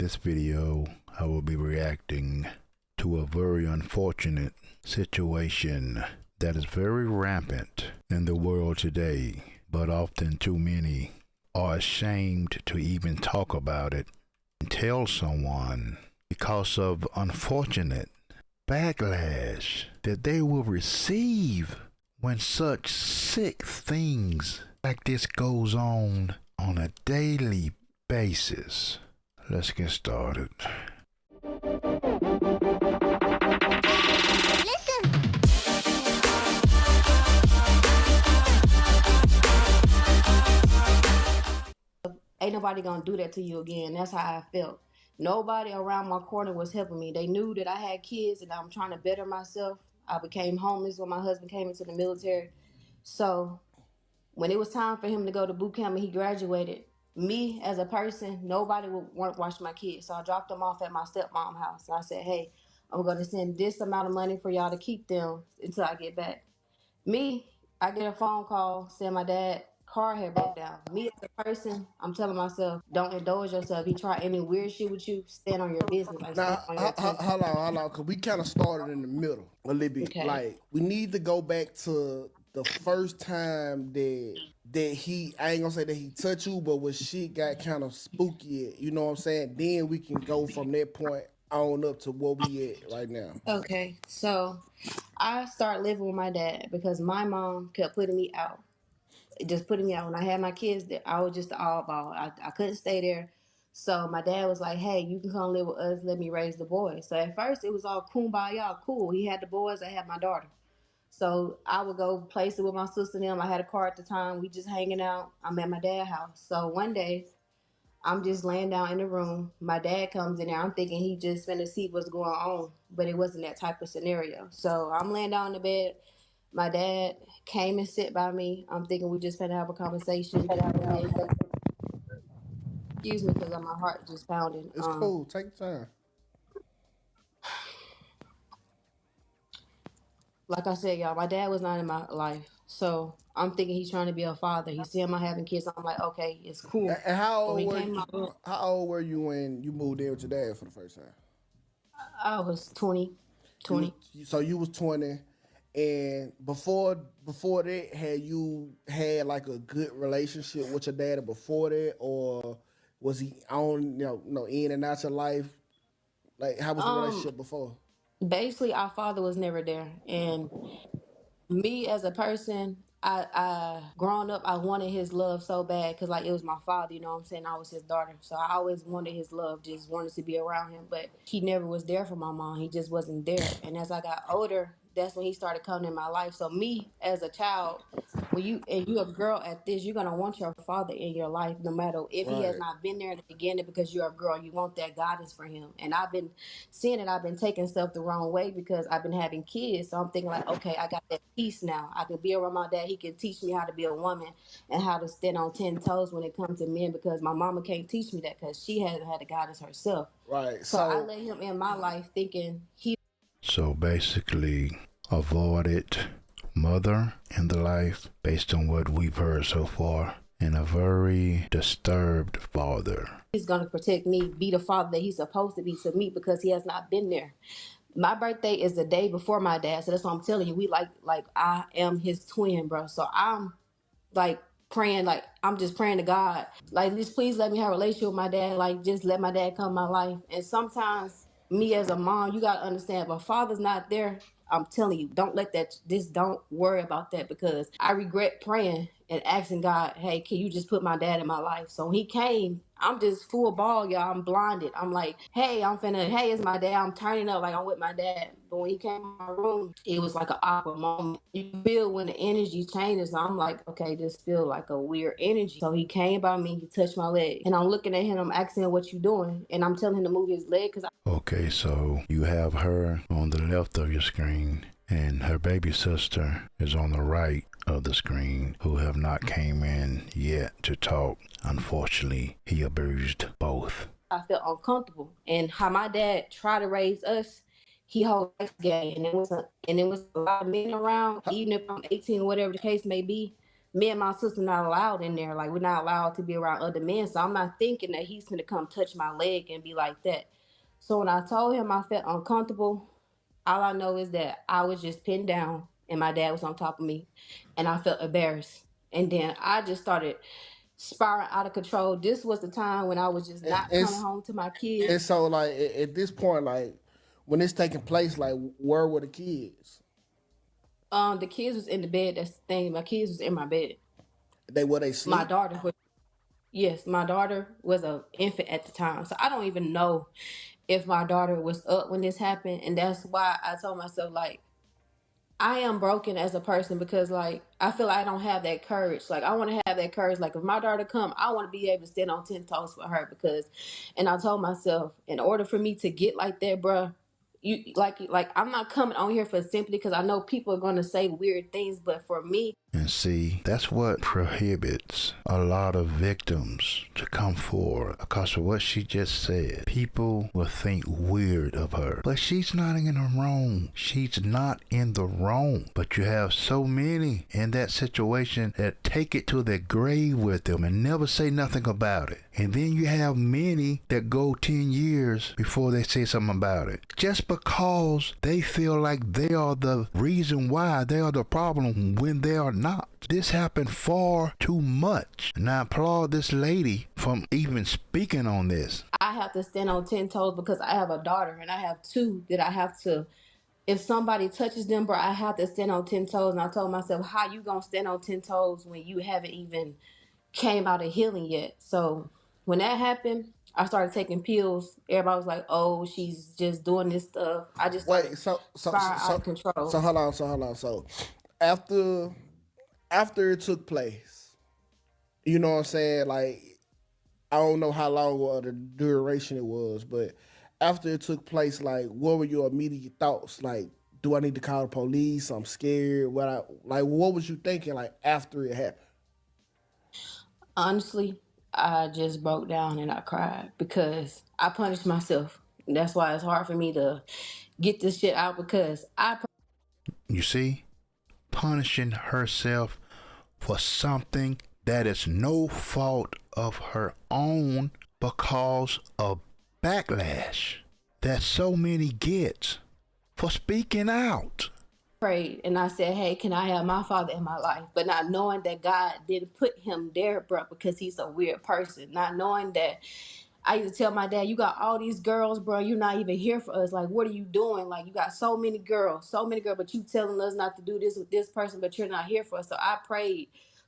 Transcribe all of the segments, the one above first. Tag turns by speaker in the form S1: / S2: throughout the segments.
S1: this video, I will be reacting to a very unfortunate situation that is very rampant in the world today, but often too many are ashamed to even talk about it and tell someone because of unfortunate backlash that they will receive when such sick things like this goes on a daily basis. Let's get started.
S2: Ain't nobody gonna do that to you again. That's how I felt. Nobody around my corner was helping me. They knew that I had kids and I'm trying to better myself. I became homeless when my husband came into the military. So when it was time for him to go to boot camp and he graduated, me as a person, nobody would want to watch my kids. So I dropped them off at my stepmom's house. So I said, hey, I'm going to send this amount of money for y'all to keep them until I get back. I get a phone call saying my dad car had broke down. Me as a person, I'm telling myself, don't indulge yourself. He try any weird shit with you, stand on your business, like stand
S3: Now,
S2: on your 10.
S3: hold on, because we kind of started in the middle a little bit.
S2: Okay.
S3: Like, we need to go back to the first time that he, I ain't gonna say that he touched you, but when shit got kind of spooky, you know what I'm saying? Then we can go from that point on up to where we at right now.
S2: Okay. So I started living with my dad because my mom kept putting me out. Just putting me out. When I had my kids there, I was just the oddball. I couldn't stay there. So my dad was like, hey, you can come live with us. Let me raise the boys. So at first it was all kumbaya, cool. He had the boys. I had my daughter. So I would go places with my sister and them. I had a car at the time. We just hanging out. I'm at my dad's house. So one day I'm just laying down in the room. My dad comes in there. I'm thinking he just finna see what's going on, but it wasn't that type of scenario. So I'm laying down in the bed. My dad came and sit by me. I'm thinking we just finna have a conversation. Excuse me, because my heart just pounding.
S3: It's cool. Take your time.
S2: Like I said, y'all, my dad was not in my life. So I'm thinking he's trying to be a father. He's seeing my having kids. I'm like, okay, it's cool.
S3: And how
S2: So
S3: old
S2: he
S3: were
S2: came
S3: you?
S2: in my room.
S3: How old were you when you moved in with your dad for the first time?
S2: I was 20,
S3: You was
S2: 20.
S3: so you was 20, and before that, had you had like a good relationship with your dad before that, or was he on in and out your life? Like, how was the
S2: Um,
S3: relationship before?
S2: Basically, our father was never there. And me as a person, I growing up, I wanted his love so bad because like it was my father, you know what I'm saying? I was his daughter. So I always wanted his love, just wanted to be around him. But he never was there for my mom. He just wasn't there. And as I got older, that's when he started coming in my life. So me as a child, when you a girl at this, you're gonna want your father in your life, no matter if he has
S3: Right.
S2: not been there at the beginning because you're a girl. You want that guidance for him. And I've been seeing it. I've been taking stuff the wrong way because I've been having kids. So I'm thinking like, okay, I got that peace now. I can be around my dad. He can teach me how to be a woman and how to stand on 10 toes when it comes to men because my mama can't teach me that because she hasn't had the guidance herself.
S3: Right.
S2: So I
S3: So
S2: let him in my life thinking he.
S1: So basically, avoided mother in the life based on what we've heard so far, and a very disturbed father.
S2: He's going to protect me, be the father that he's supposed to be to me because he has not been there. My birthday is the day before my dad, so that's what I'm telling you. We like I am his twin, bro. So I'm like praying, like I'm just praying to God, like just please let me have a relationship with my dad. Like just let my dad come in my life. And sometimes me as a mom, you gotta understand, if a father's not there, I'm telling you, don't let that. Just don't worry about that because I regret praying and asking God, hey, can you just put my dad in my life? So when he came, I'm just full ball, y'all. I'm blinded. I'm like, hey, it's my dad. I'm turning up like I'm with my dad. But when he came in my room, it was like an awkward moment. You feel when the energy changes. I'm like, okay, this feel like a weird energy. So he came by me, he touched my leg. And I'm looking at him, I'm asking him, what you doing? And I'm telling him to move his leg because
S1: Okay, so you have her on the left of your screen, and her baby sister is on the right of the screen, who have not came in yet to talk. Unfortunately, he abused both.
S2: I felt uncomfortable. And how my dad tried to raise us, he holds game. And it was a lot of men around, even if I'm 18 or whatever the case may be. Me and my sister not allowed in there. Like, we're not allowed to be around other men. So I'm not thinking that he's gonna come touch my leg and be like that. So when I told him I felt uncomfortable, all I know is that I was just pinned down and my dad was on top of me, and I felt embarrassed. And then I just started spiraling out of control. This was the time when I was just
S3: And,
S2: not
S3: and,
S2: coming home to my
S3: and
S2: kids.
S3: so like at this point, like when it's taking place, like where were the kids?
S2: The kids was in the bed. That's the thing. My kids was in my bed.
S3: They were they
S2: My
S3: sleep?
S2: daughter was Yes, my daughter was a infant at the time. So I don't even know if my daughter was up when this happened. And that's why I told myself, like, I am broken as a person because, like, I feel like I don't have that courage. Like, I want to have that courage. Like, if my daughter come, I want to be able to stand on 10 toes for her because, and I told myself, in order for me to get like that, bruh, like I'm not coming on here for simply because I know people are going to say weird things, but for me,
S1: And see, that's what prohibits a lot of victims to come forward because of what she just said. People will think weird of her, but she's not in the wrong. She's not in the wrong. But you have so many in that situation that take it to their grave with them and never say nothing about it. And then you have many that go 10 years before they say something about it. Just because they feel like they are the reason why, they are the problem when they are not. This happened far too much. And I applaud this lady from even speaking on this.
S2: I have to stand on 10 toes because I have a daughter and I have two that I have to, if somebody touches them, bro, I have to stand on 10 toes. And I told myself, how you gonna stand on 10 toes when you haven't even came out of healing yet? So when that happened, I started taking pills. Everybody was like, oh, she's just doing this stuff. I just started
S3: Wait,
S2: spiraling out of
S3: so
S2: control.
S3: hold on. So after it took place, you know what I'm saying? Like I don't know how long or the duration it was, but after it took place, like what were your immediate thoughts? Like, do I need to call the police? I'm scared. What was you thinking like after it happened?
S2: Honestly, I just broke down and I cried because I punished myself. That's why it's hard for me to get this shit out because I
S1: You see, punishing herself for something that is no fault of her own because of backlash that so many get for speaking out.
S2: prayed and I said, hey, can I have my father in my life? But not knowing that God didn't put him there, bro, because he's a weird person. Not knowing that I used to tell my dad, you got all these girls, bro. You're not even here for us. Like, what are you doing? Like, you got so many girls, but you telling us not to do this with this person, but you're not here for us. So I prayed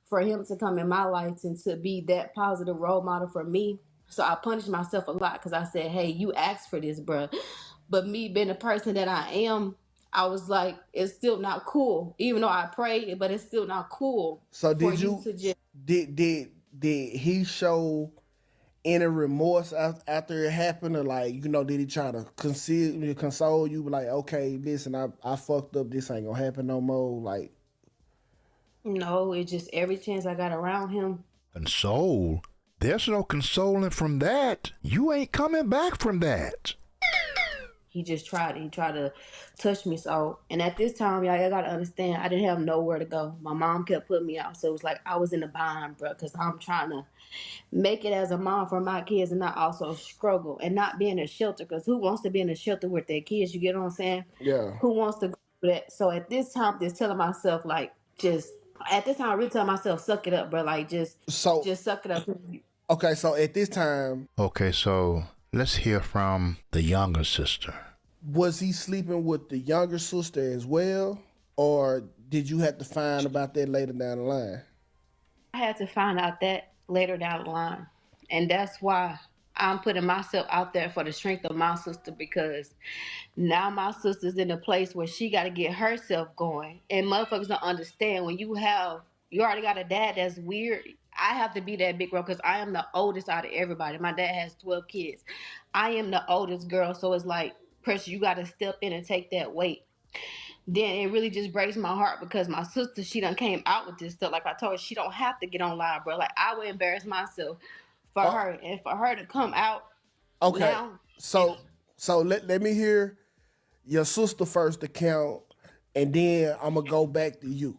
S2: for him to come in my life and to be that positive role model for me. So I punished myself a lot because I said, hey, you asked for this, bro. But me being the person that I am, I was like, it's still not cool. Even though I prayed, but it's still not cool
S3: So
S2: for
S3: did
S2: you
S3: you
S2: to just
S3: did he show any remorse after it happened, or like did he try to console you, like okay, listen, I fucked up, this ain't gonna happen no more, like
S2: no, it just every chance I got around him,
S1: Console? There's no consoling from that. You ain't coming back from that.
S2: he tried to touch me. So, and at this time, y'all gotta understand, I didn't have nowhere to go. My mom kept putting me out, so it was like I was in a bind, bro, because I'm trying to make it as a mom for my kids and not also struggle and not be in a shelter, because who wants to be in a shelter with their kids? You get what I'm saying?
S3: yeah.
S2: Who wants to go through that? So at this time, just telling myself, like, just at this time, I really tell myself, suck it up, bro. Like,
S3: So
S2: just suck it up.
S3: okay, so at this time,
S1: Okay, so let's hear from the younger sister.
S3: was he sleeping with the younger sister as well, or did you have to find about that later down the line?
S2: I had to find out that later down the line. And that's why I'm putting myself out there for the strength of my sister, because now my sister's in a place where she got to get herself going. And motherfuckers don't understand when you already got a dad that's weird. I have to be that big girl because I am the oldest out of everybody. My dad has 12 kids. I am the oldest girl. So it's like, pressure, you got to step in and take that weight. Then it really just breaks my heart because my sister, she done came out with this stuff. Like I told her, she don't have to get on live, bro. Like, I would embarrass myself for
S3: Oh,
S2: her, and for her to come out
S3: okay,
S2: now. And
S3: so let me hear your sister first account, and then I'm gonna go back to you.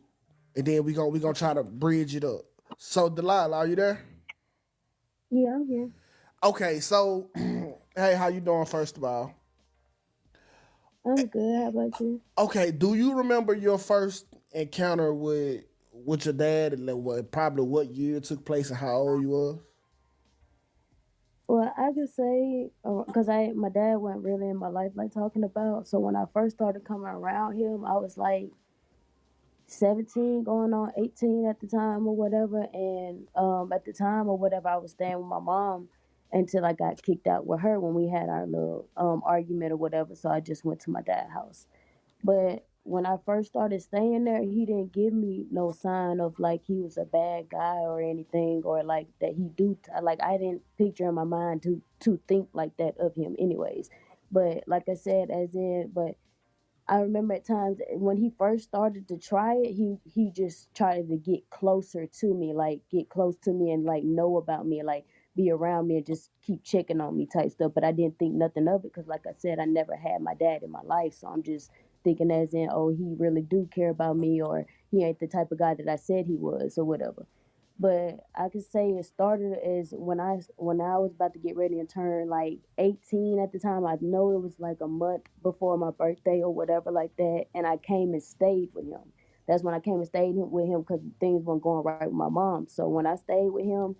S3: and then we gonna try to bridge it up. So Delilah, are you there?
S2: Yeah, I'm here.
S3: Okay, so hey, how you doing? First of all,
S2: I'm good. How about you?
S3: okay, do you remember your first encounter with your dad, and like probably what year it took place and how old you was?
S2: Well, I could say because I my dad wasn't really in my life like talking about. So when I first started coming around him, I was like 17 going on 18 at the time or whatever, and at the time or whatever I was staying with my mom until I got kicked out with her when we had our little argument or whatever, so I just went to my dad's house. But when I first started staying there, he didn't give me no sign of like he was a bad guy or anything, or like that he like I didn't picture in my mind to think like that of him anyways. But like I said, as in but I remember at times when he first started to try it, he just tried to get closer to me, like get close to me and like know about me, like be around me and just keep checking on me type stuff. But I didn't think nothing of it because, like I said, I never had my dad in my life, so I'm just thinking as in, oh, he really do care about me, or he ain't the type of guy that I said he was, or whatever. But I could say it started as when I was about to get ready and turn like 18 at the time. I know it was like a month before my birthday or whatever like that, and I came and stayed with him. That's when I came and stayed with him because things weren't going right with my mom. So when I stayed with him,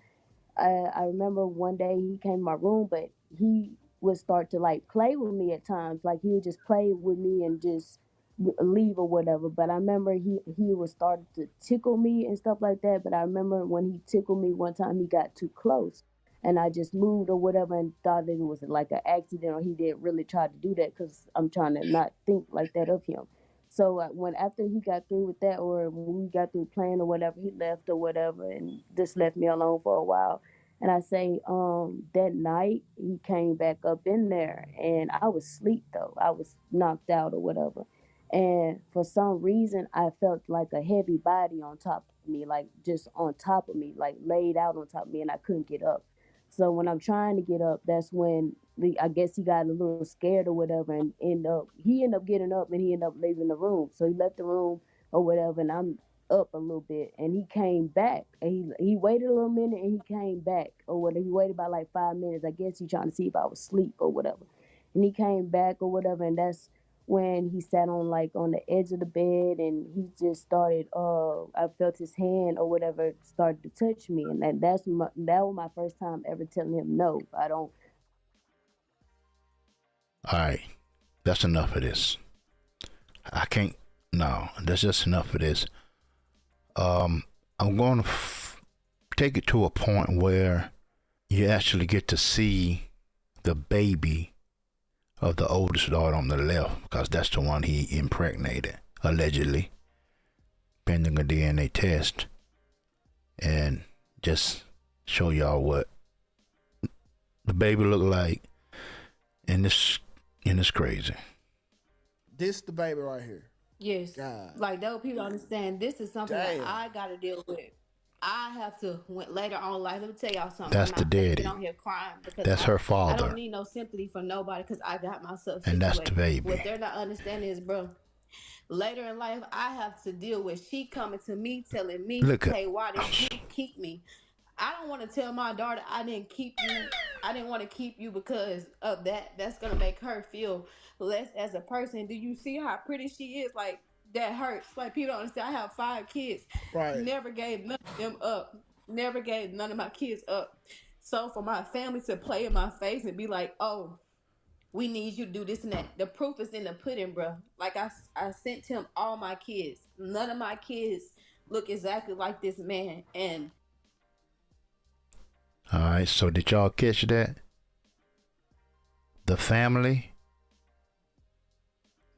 S2: I remember one day he came to my room, but he would start to like play with me at times. Like he would just play with me and just leave or whatever. But I remember he was starting to tickle me and stuff like that. But I remember when he tickled me one time, he got too close, and I just moved or whatever and thought that it was like an accident or he didn't really try to do that because I'm trying to not think like that of him. So when after he got through with that, or when we got through playing or whatever, he left or whatever, and just left me alone for a while. And I say, that night he came back up in there, and I was asleep though. I was knocked out or whatever. And for some reason, I felt like a heavy body on top of me, like just on top of me, like laid out on top of me, and I couldn't get up. So when I'm trying to get up, that's when I guess he got a little scared or whatever, and he ended up getting up and he ended up leaving the room. So he left the room or whatever, and I'm up a little bit, and he came back, and he waited a little minute, and he came back or whatever. He waited about like 5 minutes. I guess he trying to see if I was asleep or whatever, and he came back or whatever, and that's when he sat on like on the edge of the bed, and he just started I felt his hand or whatever started to touch me, and that was my first time ever telling him no, I don't.
S1: All right, that's enough of this. I can't. No, that's just enough of this. I'm going to take it to a point where you actually get to see the baby of the oldest daughter on the left, because that's the one he impregnated, allegedly, pending a DNA test, and just show y'all what the baby looked like, and it's crazy.
S3: This the baby right here.
S2: Yes,
S3: God
S2: like those people understand. This is something that
S3: damn.
S2: I got to deal with. I have to went later on life. Let me tell y'all something. I'm
S1: That's the
S2: not finna get
S1: daddy.
S2: on here crying because
S1: That's
S2: I
S1: her
S2: I don't
S1: father,
S2: need no sympathy from nobody because I got myself
S1: and that's the
S2: situated.
S1: baby.
S2: What they're not understanding is, bro, later in life, I have to deal with she coming to me telling me,
S1: Look at.
S2: "Hey, why didn't you keep me?" I don't want to tell my daughter I didn't keep you. I didn't want to keep you because of that. That's gonna make her feel less as a person. Do you see how pretty she is? Like that hurts. Like people don't understand. I have 5 kids.
S3: Right.
S2: Never gave none of them up. Never gave none of my kids up. So for my family to play in my face and be like, "Oh, we need you to do this and that." The proof is in the pudding, bro. Like I sent him all my kids. None of my kids look exactly like this man. And
S1: All right, so did y'all catch that? The family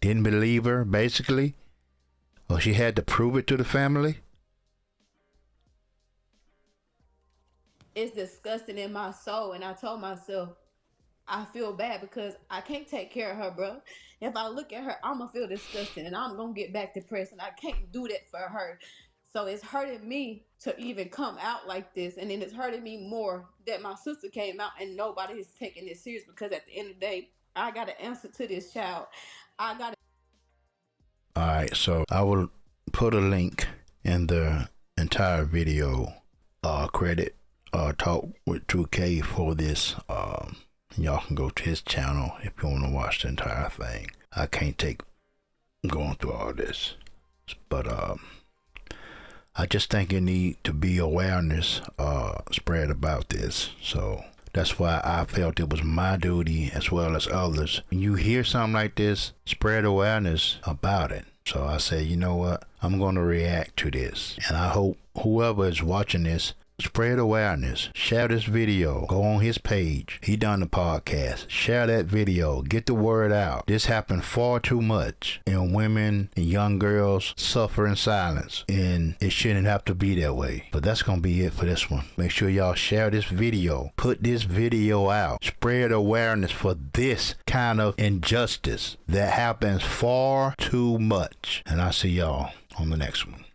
S1: didn't believe her, basically, or she had to prove it to the family.
S2: it's disgusting in my soul. And I told myself, I feel bad because I can't take care of her, bro. If I look at her, I'm gonna feel disgusting and I'm gonna get back depressed, and I can't do that for her. So it's hurting me to even come out like this, and then it's hurting me more that my sister came out and nobody is taking this serious because at the end of the day, I got to answer to this child. I got to.
S1: All right, so I will put a link in the entire video. Credit Talk with 2K for this. Y'all can go to his channel if you want to watch the entire thing. I can't take going through all this, but I just think it need to be awareness spread about this. So that's why I felt it was my duty as well as others. When you hear something like this, spread awareness about it. So I said, you know what? I'm going to react to this. And I hope whoever is watching this, spread awareness. Share this video. Go on his page. He done the podcast. Share that video. Get the word out. This happened far too much. And women and young girls suffer in silence. And it shouldn't have to be that way. But that's going to be it for this one. Make sure y'all share this video. Put this video out. Spread awareness for this kind of injustice that happens far too much. And I'll see y'all on the next one.